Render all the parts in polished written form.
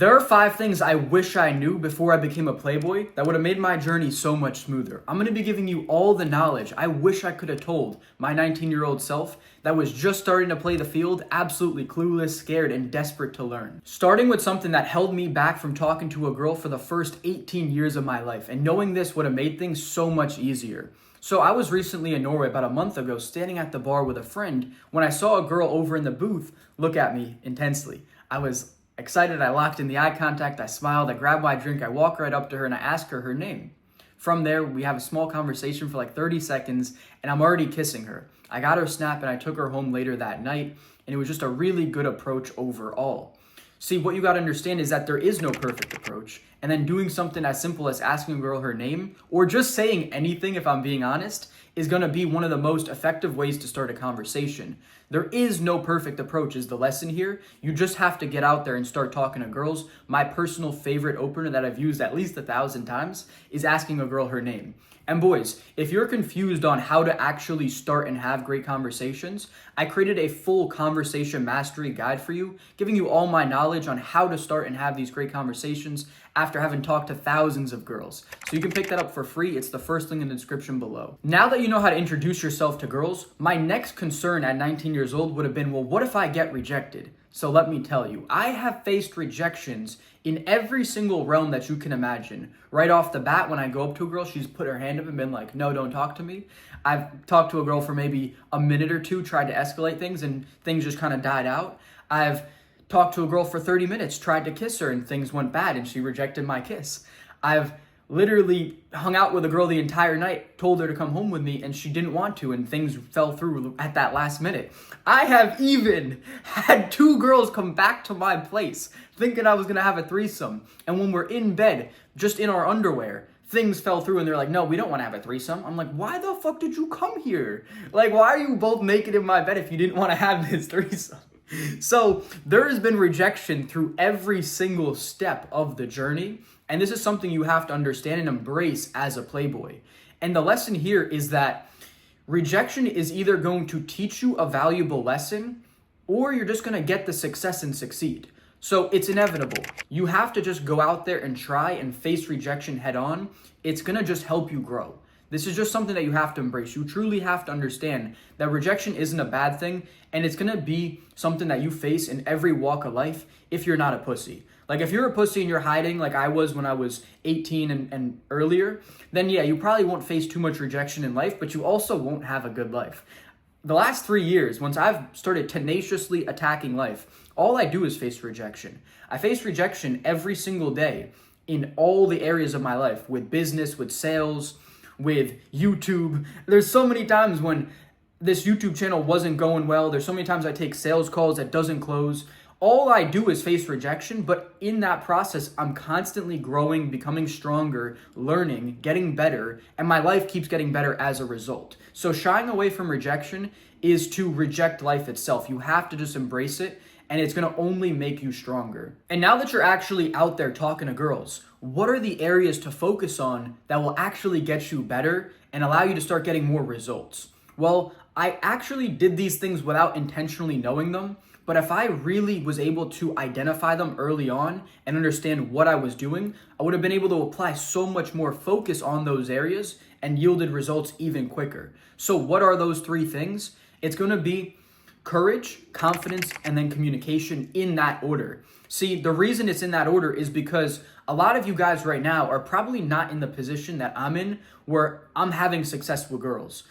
There are 5 things I wish I knew before I became a playboy that would have made my journey so much smoother. I'm going to be giving you all the knowledge I wish I could have told my 19-year-old self that was just starting to play the field, absolutely clueless, scared, and desperate to learn. Starting with something that held me back from talking to a girl for the first 18 years of my life, and knowing this would have made things so much easier. So I was recently in Norway about a month ago, standing at the bar with a friend when I saw a girl over in the booth look at me intensely. I was excited, I locked in the eye contact, I smiled, I grabbed my drink, I walk right up to her and I ask her name. From there, we have a small conversation for like 30 seconds and I'm already kissing her. I got her snap and I took her home later that night, and it was just a really good approach overall. See, what you gotta understand is that there is no perfect approach, and then doing something as simple as asking a girl her name, or just saying anything if I'm being honest, is gonna be one of the most effective ways to start a conversation. There is no perfect approach is the lesson here. You just have to get out there and start talking to girls. My personal favorite opener that I've used at least 1,000 times is asking a girl her name. And boys, if you're confused on how to actually start and have great conversations, I created a full conversation mastery guide for you, giving you all my knowledge on how to start and have these great conversations after having talked to thousands of girls. So you can pick that up for free. It's the first link in the description below. Now that you know how to introduce yourself to girls, my next concern at 19 years old would have been, well, what if I get rejected? So let me tell you, I have faced rejections in every single realm that you can imagine. Right off the bat, when I go up to a girl, she's put her hand up and been like, no, don't talk to me. I've talked to a girl for maybe a minute or two, tried to escalate things, and things just kind of died out. I've talked to a girl for 30 minutes, tried to kiss her, and things went bad, and she rejected my kiss. I've literally hung out with a girl the entire night, told her to come home with me, and she didn't want to, and things fell through at that last minute. I have even had 2 girls come back to my place thinking I was gonna have a threesome, and when we're in bed, just in our underwear, things fell through and they're like, no, we don't want to have a threesome. I'm like, why the fuck did you come here? Like, why are you both naked in my bed if you didn't want to have this threesome? So there has been rejection through every single step of the journey. And this is something you have to understand and embrace as a playboy. And the lesson here is that rejection is either going to teach you a valuable lesson, or you're just going to get the success and succeed. So it's inevitable. You have to just go out there and try and face rejection head on. It's going to just help you grow. This is just something that you have to embrace. You truly have to understand that rejection isn't a bad thing, and it's gonna be something that you face in every walk of life if you're not a pussy. Like, if you're a pussy and you're hiding like I was when I was 18 and earlier, then yeah, you probably won't face too much rejection in life, but you also won't have a good life. The last 3 years, once I've started tenaciously attacking life, all I do is face rejection. I face rejection every single day in all the areas of my life, with business, with sales, with YouTube. There's so many times when this YouTube channel wasn't going well. There's so many times I take sales calls that doesn't close. All I do is face rejection, but in that process, I'm constantly growing, becoming stronger, learning, getting better, and my life keeps getting better as a result. So shying away from rejection is to reject life itself. You have to just embrace it, and it's gonna only make you stronger. And now that you're actually out there talking to girls, what are the areas to focus on that will actually get you better and allow you to start getting more results? Well, I actually did these things without intentionally knowing them, but if I really was able to identify them early on and understand what I was doing, I would have been able to apply so much more focus on those areas and yielded results even quicker. So what are those 3 things? It's gonna be courage, confidence, and then communication, in that order. See, the reason it's in that order is because a lot of you guys right now are probably not in the position that I'm in, where I'm having success with girls.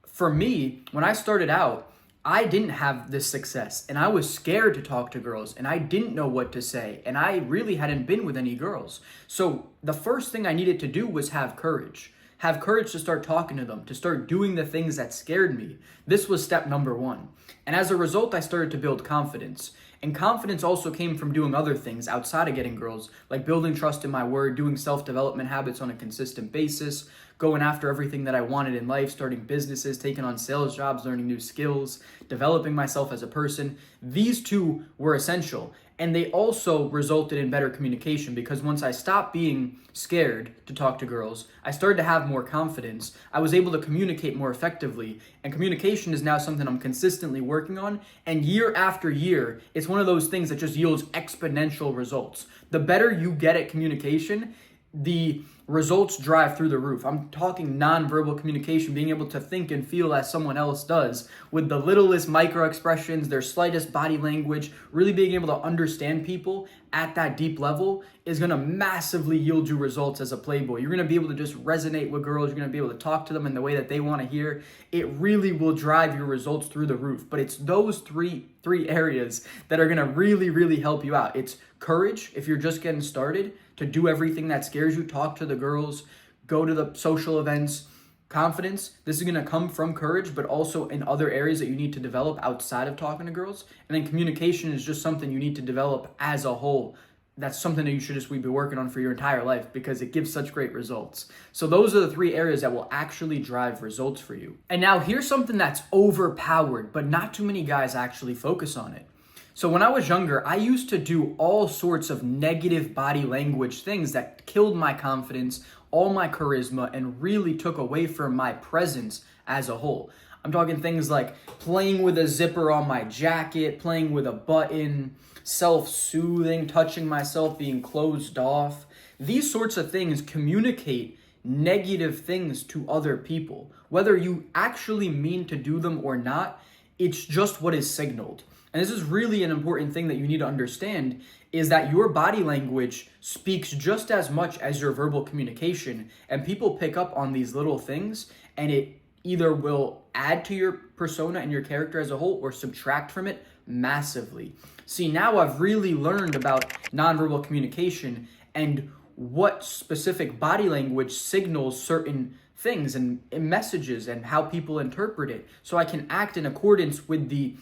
For me, when I started out, I didn't have this success, and I was scared to talk to girls, and I didn't know what to say, and I really hadn't been with any girls. So the first thing I needed to do was have courage. Have courage to start talking to them, to start doing the things that scared me. This was step number 1. And as a result, I started to build confidence. And confidence also came from doing other things outside of getting girls, like building trust in my word, doing self-development habits on a consistent basis, going after everything that I wanted in life, starting businesses, taking on sales jobs, learning new skills, developing myself as a person. These 2 were essential. And they also resulted in better communication because once I stopped being scared to talk to girls, I started to have more confidence. I was able to communicate more effectively. And communication is now something I'm consistently working on. And year after year, it's one of those things that just yields exponential results. The better you get at communication, the results drive through the roof. I'm talking nonverbal communication, being able to think and feel as someone else does with the littlest micro expressions, their slightest body language, really being able to understand people at that deep level is going to massively yield you results as a playboy. You're going to be able to just resonate with girls. You're going to be able to talk to them in the way that they want to hear. It really will drive your results through the roof. But it's those three areas that are going to really help you out. It's courage, if you're just getting started, to do everything that scares you, talk to the girls, go to the social events. Confidence, this is going to come from courage, but also in other areas that you need to develop outside of talking to girls. And then communication is just something you need to develop as a whole. That's something that you should just be working on for your entire life because it gives such great results. So those are the 3 areas that will actually drive results for you. And now here's something that's overpowered, but not too many guys actually focus on it. So when I was younger, I used to do all sorts of negative body language things that killed my confidence, all my charisma, and really took away from my presence as a whole. I'm talking things like playing with a zipper on my jacket, playing with a button, self-soothing, touching myself, being closed off. These sorts of things communicate negative things to other people. Whether you actually mean to do them or not, it's just what is signaled. And this is really an important thing that you need to understand is that your body language speaks just as much as your verbal communication. And people pick up on these little things and it either will add to your persona and your character as a whole or subtract from it massively. See, now I've really learned about nonverbal communication and what specific body language signals certain things and messages and how people interpret it. So I can act in accordance with the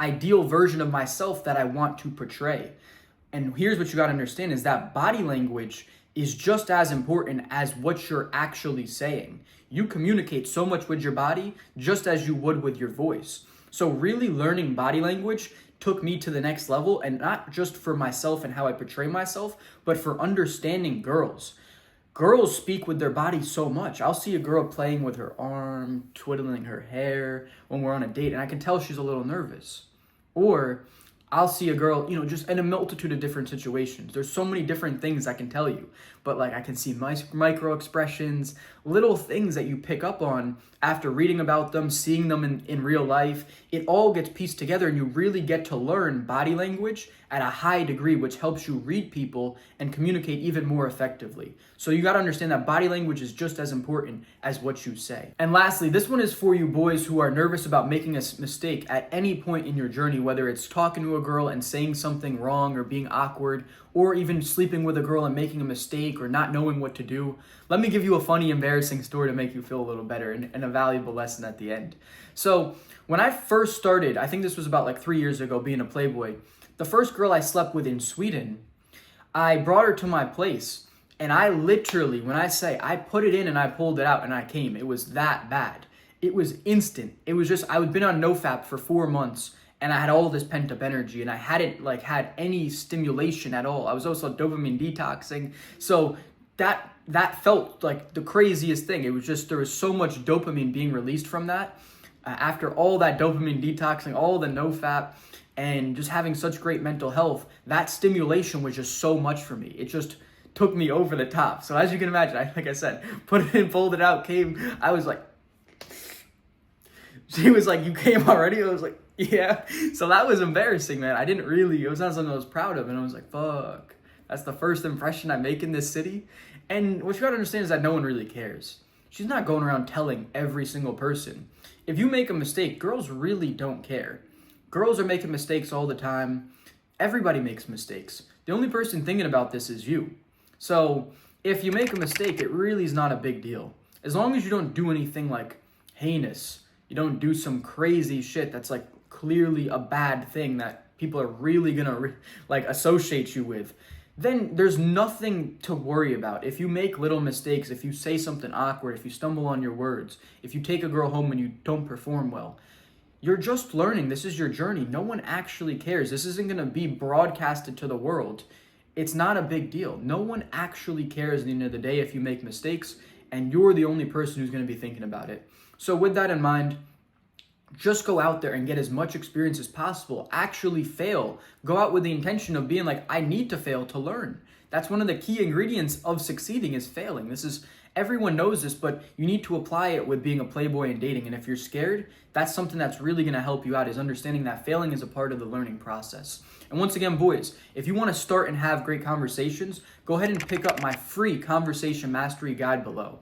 ideal version of myself that I want to portray. And here's what you got to understand is that body language is just as important as what you're actually saying. You communicate so much with your body just as you would with your voice. So really learning body language took me to the next level, and not just for myself and how I portray myself, but for understanding girls. Girls speak with their body so much. I'll see a girl playing with her arm, twiddling her hair when we're on a date, and I can tell she's a little nervous. Or I'll see a girl, just in a multitude of different situations. There's so many different things I can tell you. But I can see micro expressions, little things that you pick up on after reading about them, seeing them in real life. It all gets pieced together and you really get to learn body language at a high degree, which helps you read people and communicate even more effectively. So you got to understand that body language is just as important as what you say. And lastly, this one is for you boys who are nervous about making a mistake at any point in your journey, whether it's talking to a girl and saying something wrong or being awkward, or even sleeping with a girl and making a mistake or not knowing what to do. Let me give you a funny, embarrassing story to make you feel a little better and a valuable lesson at the end. So when I first started, I think this was about 3 years ago, being a playboy, the first girl I slept with in Sweden, I brought her to my place. And I literally, when I say, I put it in and I pulled it out and I came. It was that bad. It was instant. It was just, I had been on NoFap for 4 months and I had all this pent up energy and I hadn't had any stimulation at all. I was also dopamine detoxing. So that felt like the craziest thing. It was just, there was so much dopamine being released from that. After all that dopamine detoxing, all the NoFap, and just having such great mental health, that stimulation was just so much for me. It just took me over the top. So as you can imagine, like I said, put it in, pulled it out, came. I was like, she was like, you came already? I was like, yeah. So that was embarrassing, man. It was not something I was proud of. And I was like, fuck, that's the first impression I make in this city. And what you gotta understand is that no one really cares. She's not going around telling every single person. If you make a mistake, girls really don't care. Girls are making mistakes all the time. Everybody makes mistakes. The only person thinking about this is you. So if you make a mistake, it really is not a big deal. As long as you don't do anything heinous, you don't do some crazy shit that's clearly a bad thing that people are really gonna associate you with, then there's nothing to worry about. If you make little mistakes, if you say something awkward, if you stumble on your words, if you take a girl home and you don't perform well, You're just learning. This is your journey. No one actually cares. This isn't going to be broadcasted to the world. It's not a big deal. No one actually cares at the end of the day if you make mistakes, and you're the only person who's going to be thinking about it. So with that in mind, just go out there and get as much experience as possible. Actually fail. Go out with the intention of being like, I need to fail to learn. That's one of the key ingredients of succeeding is failing. Everyone knows this, but you need to apply it with being a playboy and dating. And if you're scared, that's something that's really going to help you out, is understanding that failing is a part of the learning process. And once again, boys, if you want to start and have great conversations, go ahead and pick up my free conversation mastery guide below.